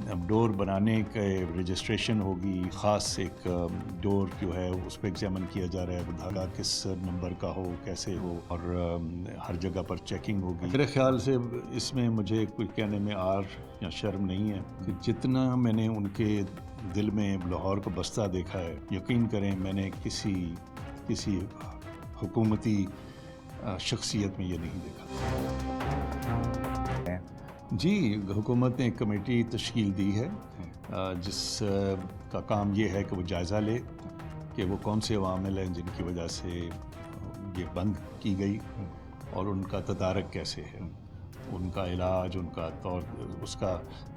Door बनाने के registration होगी, ख़ास एक डोर जो है उस पर एग्जामिन किया जा रहा है, वो धागा किस नंबर का हो, कैसे हो, और हर जगह पर चेकिंग होगी। मेरे ख्याल से इसमें मुझे कुछ कहने में आर या शर्म नहीं है कि जितना मैंने उनके दिल में लाहौर को बसता देखा है, यकीन करें मैंने किसी हुकूमती शख्सियत में ये नहीं देखा। जी, हुकूमत ने एक कमेटी तश्कील दी है जिस का काम ये है कि वो जायज़ा ले कि वो कौन से अवामिल हैं जिनकी वजह से ये बंद की गई और उनका तदारक कैसे है, उनका इलाज, उनका तौर, उसका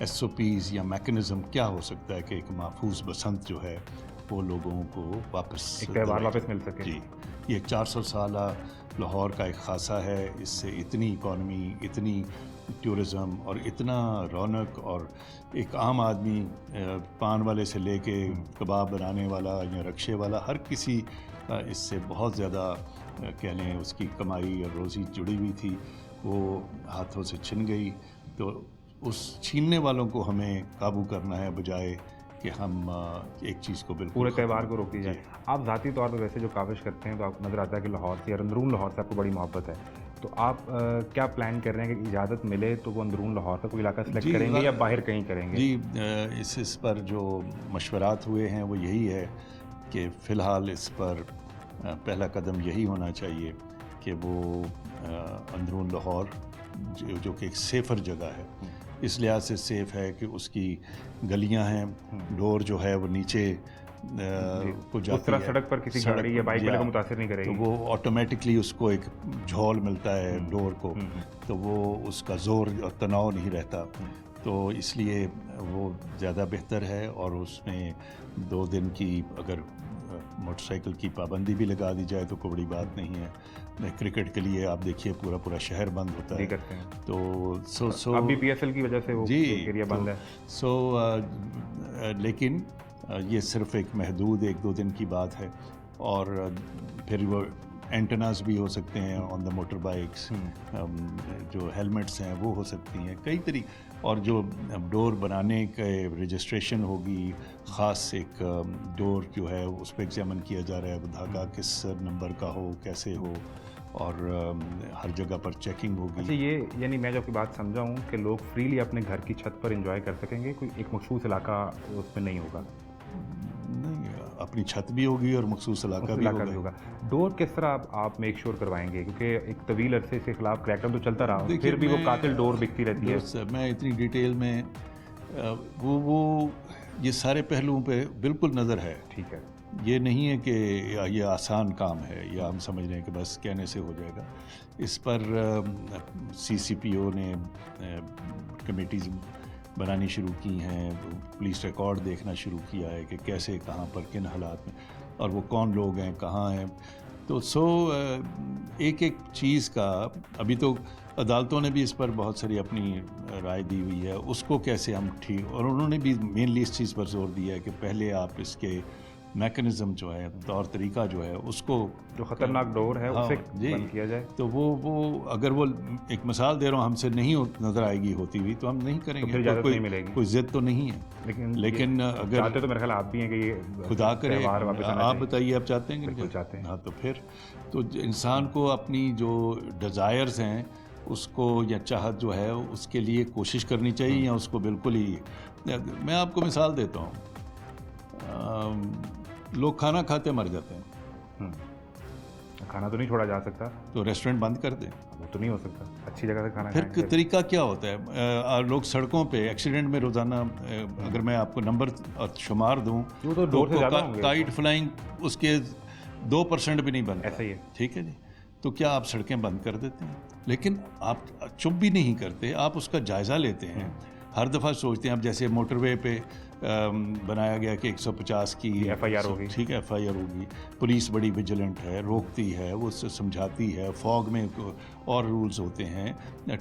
SOPs या मैकेनिज़्म क्या हो सकता है कि एक महफूज बसंत जो है वो लोगों को वापस एक त्यौहार वापस मिल सके। जी, ये एक 400 साला लाहौर का एक खासा है। इससे इतनी इकॉनमी, इतनी टूरिज़म और इतना रौनक, और एक आम आदमी पान वाले से लेके कबाब बनाने वाला या रक्शे वाला, हर किसी का इससे बहुत ज़्यादा कह लें उसकी कमाई और रोज़ी जुड़ी हुई थी, वो हाथों से छिन गई। तो उस छीनने वालों को हमें काबू करना है, बजाय कि हम एक चीज़ को बिल्कुल पूरे त्यौहार को रोकी जाए। आप ज़ाती तौर पर वैसे जो काविश करते हैं तो आपको नज़र आता है कि लाहौर से या अंदरून लाहौर से आपको बड़ी मोहब्बत है, तो आप क्या प्लान कर रहे हैं कि इजाज़त मिले तो वो अंदरून लाहौर का कोई इलाका सेलेक्ट करेंगे या बाहर कहीं करेंगे? जी, इस पर जो मशवरात हुए हैं वो यही है कि फ़िलहाल इस पर पहला कदम यही होना चाहिए कि वो अंदरून लाहौर जो कि एक सेफ़र जगह है, इस लिहाज से सेफ़ है कि उसकी गलियां हैं, डोर जो है वो नीचे को जाती है, उस तरह सड़क पर किसी गाड़ी या बाइक वाले को मुतासिर नहीं करेगी, तो वो ऑटोमेटिकली उसको एक झोल मिलता है डोर को, तो वो उसका ज़ोर और तनाव नहीं रहता, तो इसलिए वो ज़्यादा बेहतर है। और उसमें 2 दिन की अगर मोटरसाइकिल की पाबंदी भी लगा दी जाए तो कोई बड़ी बात नहीं है। क्रिकेट के लिए आप देखिए पूरा शहर बंद होता है, तो अभी PSL की वजह से वो एरिया बंद है। लेकिन ये सिर्फ एक महदूद 1-2 दिन की बात है, और फिर वो एंटेनास भी हो सकते हैं ऑन द मोटर बाइक्स, जो हेलमेट्स हैं वो हो सकती हैं, कई तरीके, और जो डोर बनाने के रजिस्ट्रेशन होगी, ख़ास एक डोर जो है उस पर एग्जामिन किया जा रहा है, वो धागा किस नंबर का हो, कैसे हो, और हर जगह पर चेकिंग होगी। अच्छा, ये यानी मैं जो आपकी बात समझा हूँ कि लोग फ्रीली अपने घर की छत पर एंजॉय कर सकेंगे, कोई एक मखसूस इलाका उसमें नहीं होगा? नहीं, अपनी छत भी होगी और मखसूस इलाका भी होगा। डोर किस तरह आप मेक श्योर करवाएंगे, क्योंकि एक तवील अरसे इसके खिलाफ क्रैकडाउन तो चलता रहा, फिर भी वो कातिल डोर बिकती रहती है। मैं इतनी डिटेल में वो ये सारे पहलुओं पे बिल्कुल नज़र है। ठीक है, ये नहीं है कि ये आसान काम है या हम समझ रहे हैं कि बस कहने से हो जाएगा। इस पर CCPO ने कमेटीज़ बनानी शुरू की हैं, पुलिस रिकॉर्ड देखना शुरू किया है कि कैसे, कहाँ पर, किन हालात में, और वो कौन लोग हैं, कहाँ हैं। तो एक चीज़ का अभी तो अदालतों ने भी इस पर बहुत सारी अपनी राय दी हुई है, उसको कैसे हम ठीक, और उन्होंने भी मेनली इस चीज़ पर जोर दिया है कि पहले आप इसके मैकेनिज़्म जो है, तौर तरीका जो है, उसको, जो ख़तरनाक डोर है उसे बंद किया जाए। तो वो अगर वो एक मिसाल दे रहा हूँ, हमसे नहीं नज़र आएगी होती हुई तो हम नहीं करेंगे, तो फिर नहीं मिलेगी। कोई ज़िद तो नहीं है, लेकिन अगर चाहते तो मेरे ख्याल आप भी हैं कि ये खुदा करे, आप बताइए आप चाहते हैं? बिल्कुल चाहते हैं। हाँ, तो फिर तो इंसान को अपनी जो डिज़ायर्स हैं उसको, या चाहत जो है उसके लिए कोशिश करनी चाहिए, या उसको बिल्कुल ही, मैं आपको मिसाल देता हूँ, लोग खाना खाते मर जाते हैं, खाना तो नहीं छोड़ा जा सकता, तो रेस्टोरेंट बंद कर दें, वो तो नहीं हो सकता, अच्छी जगह से खाना फिर तरीका क्या होता है? लोग सड़कों पे एक्सीडेंट में रोज़ाना, अगर मैं आपको नंबर और शुमार दूं तो काइट फ्लाइंग उसके 2% भी नहीं बनता। ऐसा ही है, ठीक है जी। तो क्या आप सड़कें बंद कर देते हैं? लेकिन आप चुप भी नहीं करते, आप उसका जायज़ा लेते हैं। हर दफ़ा सोचते हैं, अब जैसे मोटरवे पे बनाया गया कि 150 की FIR होगी, ठीक है, FIR होगी, पुलिस बड़ी विजिलेंट है, रोकती है, वो उससे समझाती है, फॉग में और रूल्स होते हैं,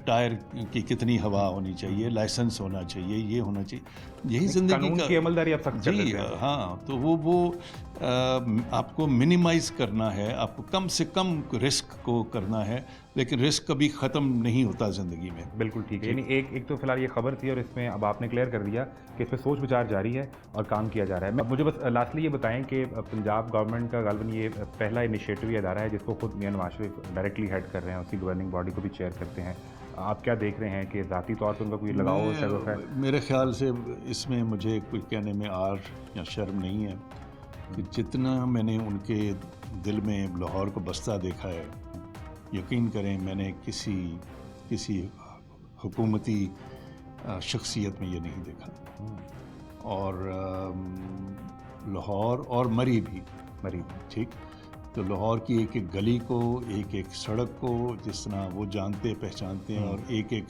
टायर की कितनी हवा होनी चाहिए, लाइसेंस होना चाहिए, ये होना चाहिए, यही ज़िंदगी की अमलदारी अब सख्त जी। हाँ, तो वो आपको मिनिमाइज़ करना है, आपको कम से कम रिस्क को करना है, लेकिन रिस्क कभी ख़त्म नहीं होता ज़िंदगी में। बिल्कुल ठीक है। यानी एक तो फिलहाल ये खबर थी और इसमें अब आपने क्लियर कर दिया कि इस पे सोच विचार जारी है और काम किया जा रहा है। मुझे बस लास्टली ये बताएं कि पंजाब गवर्नमेंट का गालिबन ये पहला इनिशिएटिव या अदारा है जिसको खुद मियां नवाज शरीफ डायरेक्टली हेड कर रहे हैं, उसकी गवर्निंग बॉडी को भी चेयर करते हैं। आप क्या देख रहे हैं कि ज़ाती तौर पर उनका कोई लगाव शगफ है? मेरे ख़्याल से इसमें मुझे कोई कहने में आर या शर्म नहीं है कि जितना मैंने उनके दिल में लाहौर को बसता देखा है, यकीन करें मैंने किसी हुकूमती शख्सियत में ये नहीं देखा। और लाहौर और मरी भी ठीक, तो लाहौर की एक एक गली को, एक एक सड़क को जिस तरह वो जानते पहचानते हैं, और एक एक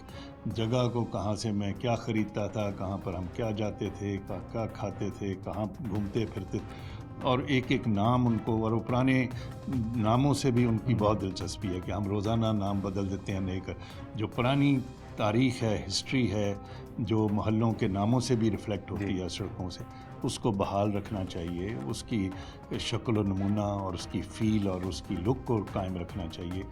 जगह को, कहाँ से मैं क्या ख़रीदता था, कहाँ पर हम क्या जाते थे, क्या खाते थे, कहाँ घूमते फिरते, और एक एक नाम उनको, और वो पुराने नामों से भी उनकी बहुत दिलचस्पी है कि हम रोज़ाना नाम बदल देते हैं नए कर। जो पुरानी तारीख़ है, हिस्ट्री है, जो मोहल्लों के नामों से भी रिफ़्लेक्ट होती है, सड़कों से, उसको बहाल रखना चाहिए, उसकी शक्ल व नमूना और उसकी फ़ील और उसकी लुक को कायम रखना चाहिए।